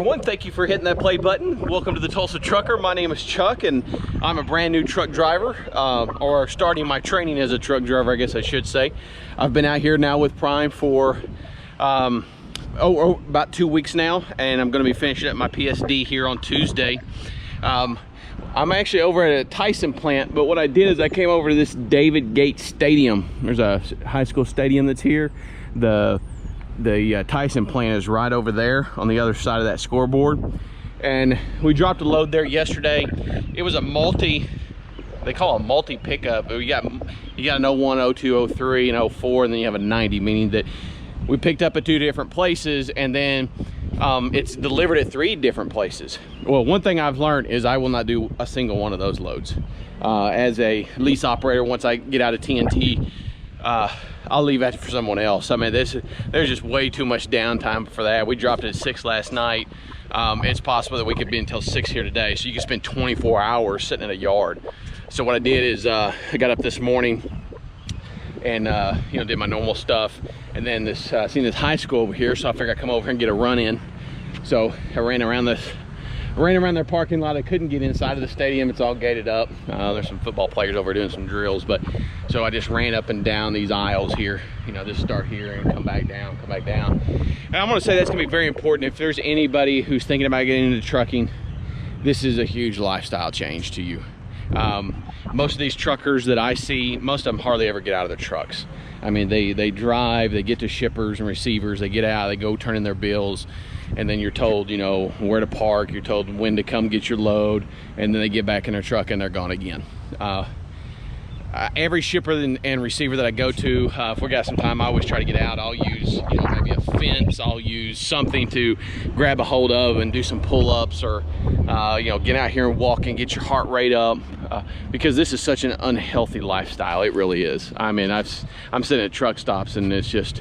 everyone, thank you for hitting that play button. Welcome to the Tulsa Trucker. My name is Chuck and I'm a brand new truck driver, or starting my training as a truck driver, I guess I should say. I've been out here now with Prime for about 2 weeks now, and I'm going to be finishing up my PSD here on Tuesday. I'm actually over at a Tyson plant, but what I did is I came over to this David Gates Stadium. There's a high school stadium that's here. The Tyson plant is right over there on the other side of that scoreboard, and we dropped a load there yesterday. It was a they call it a multi pickup. You got an 01, 02, 03, and 04, and then you have a 90, meaning that we picked up at 2 different places, and then it's delivered at 3 different places. Well, one thing I've learned is I will not do a single one of those loads. As a lease operator, once I get out of TNT, I'll leave that for someone else. I mean, there's just way too much downtime for that. We dropped it at 6 last night. It's possible that we could be until 6 here today, so you can spend 24 hours sitting in a yard. So what I did is I got up this morning and did my normal stuff, and then seen this high school over here, so I figured I'd come over here and get a run in. So I ran around their parking lot. I couldn't get inside of the stadium, it's all gated up. There's some football players over doing some drills, but so I just ran up and down these aisles here, just start here and come back down. And I'm going to say that's going to be very important. If there's anybody who's thinking about getting into trucking, this is a huge lifestyle change to you. Most of these truckers that I see, most of them hardly ever get out of their trucks. I mean, they drive, they get to shippers and receivers, they get out, they go turn in their bills, and then you're told, where to park, you're told when to come get your load, and then they get back in their truck and they're gone again. Every shipper and receiver that I go to, if we got some time, I always try to get out. I'll use, maybe a fence, I'll use something to grab a hold of and do some pull-ups, or get out here and walk and get your heart rate up, because this is such an unhealthy lifestyle. It really is. I mean, I'm sitting at truck stops and it's just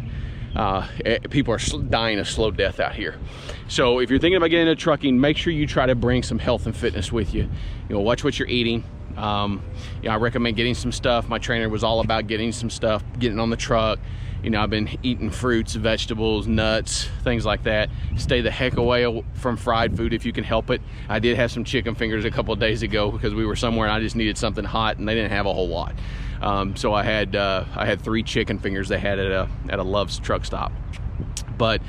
people are dying a slow death out here. So if you're thinking about getting into trucking, make sure you try to bring some health and fitness with you. Watch what you're eating. I recommend getting some stuff. My trainer was all about getting some stuff, getting on the truck. I've been eating fruits, vegetables, nuts, things like that. Stay the heck away from fried food if you can help it. I did have some chicken fingers a couple of days ago because we were somewhere and I just needed something hot and they didn't have a whole lot. So I had 3 chicken fingers they had at a Love's truck stop. But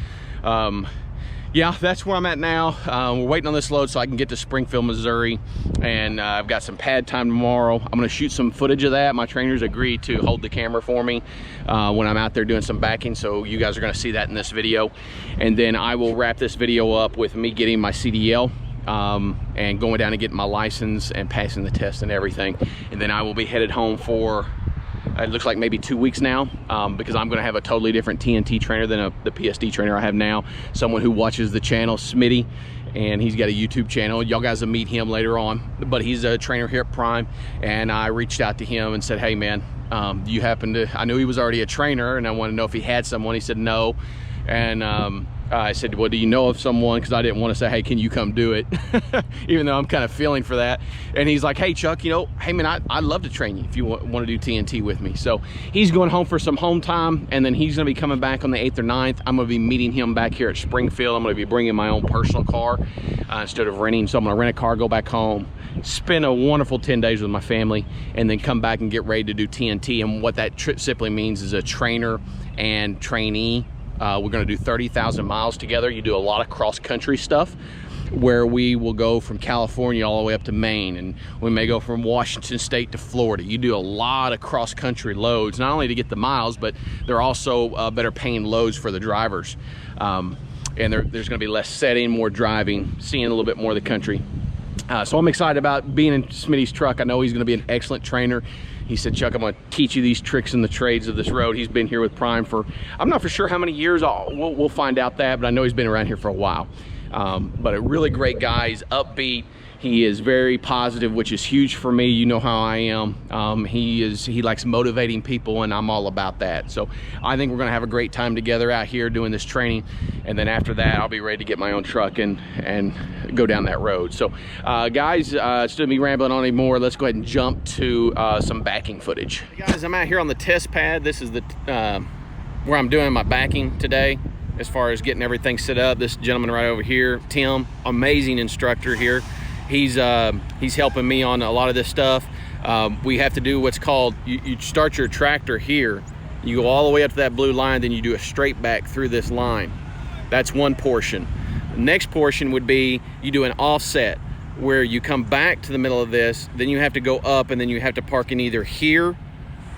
yeah, that's where I'm at now. We're waiting on this load so I can get to Springfield, Missouri, and I've got some pad time tomorrow. I'm gonna shoot some footage of that. My trainers agreed to hold the camera for me when I'm out there doing some backing, so you guys are gonna see that in this video. And then I will wrap this video up with me getting my CDL and going down and getting my license and passing the test and everything. And then I will be headed home for, it looks like maybe 2 weeks now, because I'm going to have a totally different TNT trainer than the PSD trainer I have now. Someone who watches the channel, Smitty, and he's got a YouTube channel. Y'all guys will meet him later on, but he's a trainer here at Prime, and I reached out to him and said, hey man, do you happen to, I knew he was already a trainer and I wanted to know if he had someone. He said no. And I said, well, do you know of someone? Because I didn't want to say, hey, can you come do it? Even though I'm kind of feeling for that. And he's like, hey, Chuck, hey, man, I'd love to train you if you want to do TNT with me. So he's going home for some home time, and then he's going to be coming back on the 8th or 9th. I'm going to be meeting him back here at Springfield. I'm going to be bringing my own personal car instead of renting. So I'm going to rent a car, go back home, spend a wonderful 10 days with my family, and then come back and get ready to do TNT. And what that trip simply means is a trainer and trainee. We're going to do 30,000 miles together. You do a lot of cross-country stuff where we will go from California all the way up to Maine, and we may go from Washington State to Florida. You do a lot of cross-country loads, not only to get the miles, but they're also better paying loads for the drivers. And there's going to be less setting, more driving, seeing a little bit more of the country. So I'm excited about being in Smitty's truck. I know he's going to be an excellent trainer. He said, Chuck, I'm going to teach you these tricks and the trades of this road. He's been here with Prime for, I'm not for sure how many years. We'll find out that, but I know he's been around here for a while. But a really great guy. He's upbeat. He is very positive, which is huge for me. You know how I am. He likes motivating people, and I'm all about that. So I think we're going to have a great time together out here doing this training. And then after that, I'll be ready to get my own truck and go down that road. So guys, instead of me rambling on anymore, let's go ahead and jump to some backing footage. Hey guys, I'm out here on the test pad. This is the where I'm doing my backing today. as far as getting everything set up. This gentleman right over here, Tim, amazing instructor here. He's helping me on a lot of this stuff. We have to do what's called, you start your tractor here, you go all the way up to that blue line, then you do a straight back through this line. That's one portion. The next portion would be you do an offset where you come back to the middle of this, then you have to go up, and then you have to park in either here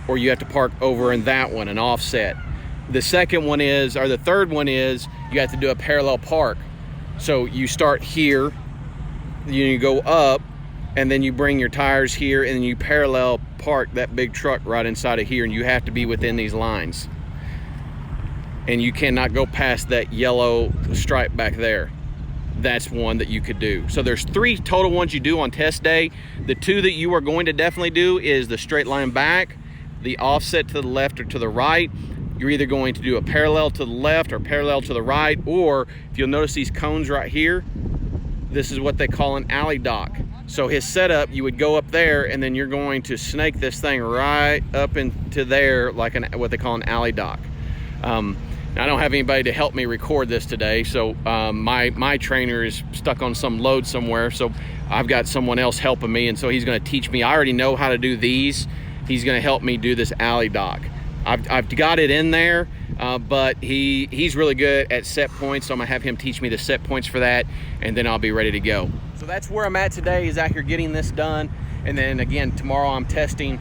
or you have to park over in that one, an offset. The second one is, or the third one is, you have to do a parallel park. So you start here, you go up, and then you bring your tires here, and then you parallel park that big truck right inside of here, and you have to be within these lines. And you cannot go past that yellow stripe back there. That's one that you could do. So there's 3 total ones you do on test day. The 2 that you are going to definitely do is the straight line back, the offset to the left or to the right. You're either going to do a parallel to the left or parallel to the right, or if you'll notice these cones right here, this is what they call an alley dock. So his setup, you would go up there, and then you're going to snake this thing right up into there like what they call an alley dock. I don't have anybody to help me record this today, so my trainer is stuck on some load somewhere, so I've got someone else helping me, and so he's going to teach me. I already know how to do these. He's going to help me do this alley dock. I've got it in there, but he's really good at set points, so I'm going to have him teach me the set points for that, and then I'll be ready to go. So that's where I'm at today, is out here getting this done, and then again, tomorrow I'm testing.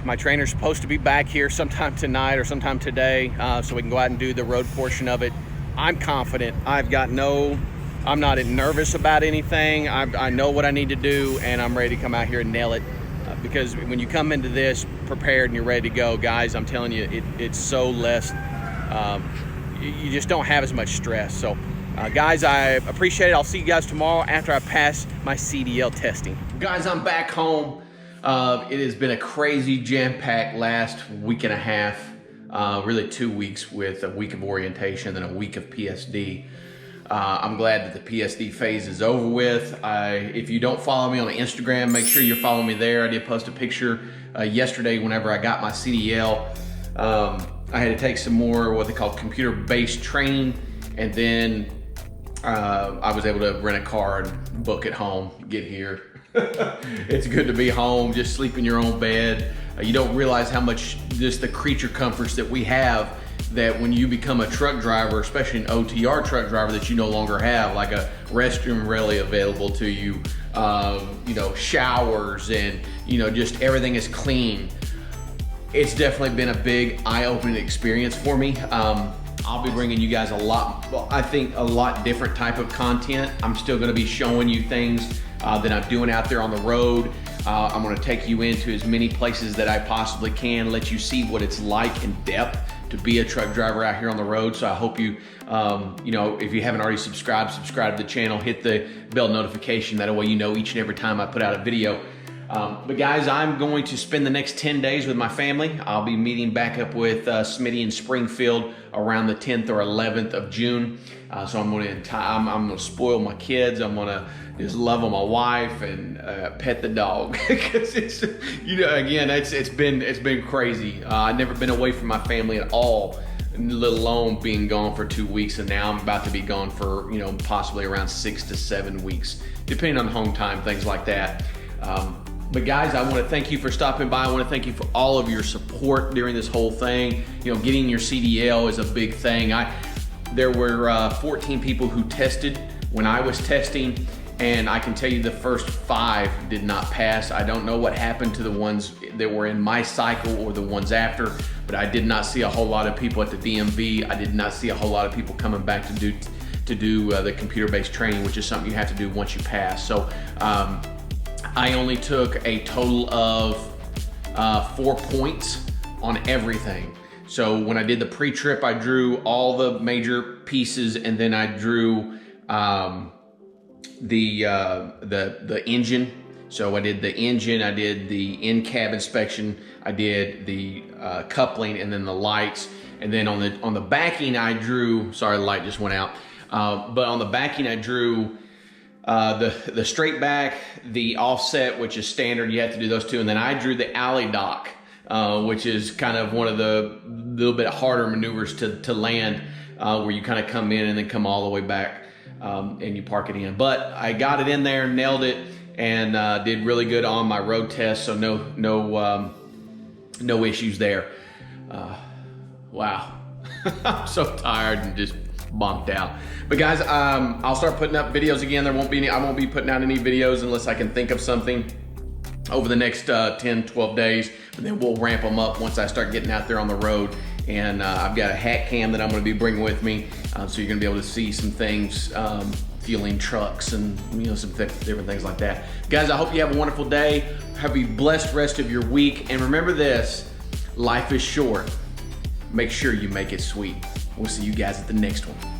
My trainer's supposed to be back here sometime tonight or sometime today, so we can go out and do the road portion of it. I'm confident. I'm not nervous about anything. I know what I need to do, and I'm ready to come out here and nail it. Because when you come into this prepared and you're ready to go, guys, I'm telling you, it's so less, you just don't have as much stress. So guys, I appreciate it. I'll see you guys tomorrow after I pass my CDL testing. Guys, I'm back home. It has been a crazy jam-packed last week and a half, really 2 weeks, with a week of orientation and a week of PSD. I'm glad that the PSD phase is over with. If you don't follow me on Instagram, make sure you're following me there. I did post a picture yesterday whenever I got my CDL. I had to take some more what they call computer-based training, and then I was able to rent a car and book it home, get here. It's good to be home, just sleep in your own bed. You don't realize how much just the creature comforts that we have, that when you become a truck driver, especially an OTR truck driver, that you no longer have, like a restroom really available to you, you know, showers, and just everything is clean. It's definitely been a big eye-opening experience for me. I'll be bringing you guys a lot different type of content. I'm still gonna be showing you things that I'm doing out there on the road. I'm gonna take you into as many places that I possibly can, let you see what it's like in depth to be a truck driver out here on the road. So I hope you, if you haven't already subscribe to the channel, hit the bell notification. That way you know each and every time I put out a video. But guys, I'm going to spend the next 10 days with my family. I'll be meeting back up with Smitty in Springfield around the 10th or 11th of June. So I'm going to spoil my kids. I'm going to just love on my wife and pet the dog, because it's, again, it's been crazy. I've never been away from my family at all, let alone being gone for 2 weeks, and now I'm about to be gone for possibly around 6 to 7 weeks, depending on home time, things like that. But guys, I want to thank you for stopping by. I want to thank you for all of your support during this whole thing. Getting your CDL is a big thing. There were 14 people who tested when I was testing, and I can tell you the first 5 did not pass. I don't know what happened to the ones that were in my cycle or the ones after, but I did not see a whole lot of people at the DMV. I did not see a whole lot of people coming back to do the computer-based training, which is something you have to do once you pass. So I only took a total of 4 points on everything. So when I did the pre-trip, I drew all the major pieces, and then I drew the engine. So I did the engine, I did the in-cab inspection, I did the coupling, and then the lights. And then on the backing, I drew, sorry, the light just went out. But on the backing, I drew the straight back, the offset, which is standard, you have to do those two, and then I drew the alley dock. which is kind of one of the little bit harder maneuvers to land, where you kind of come in and then come all the way back, and you park it in. But I got it in there, nailed it, and did really good on my road test, so no issues there. Wow. I'm so tired and just bonked out. But guys, I'll start putting up videos again. I won't be putting out any videos unless I can think of something over the next 10, 12 days, and then we'll ramp them up once I start getting out there on the road. And I've got a hat cam that I'm gonna be bringing with me, so you're gonna be able to see some things, fueling trucks and some different things like that. Guys, I hope you have a wonderful day. Have a blessed rest of your week. And remember this, life is short. Make sure you make it sweet. We'll see you guys at the next one.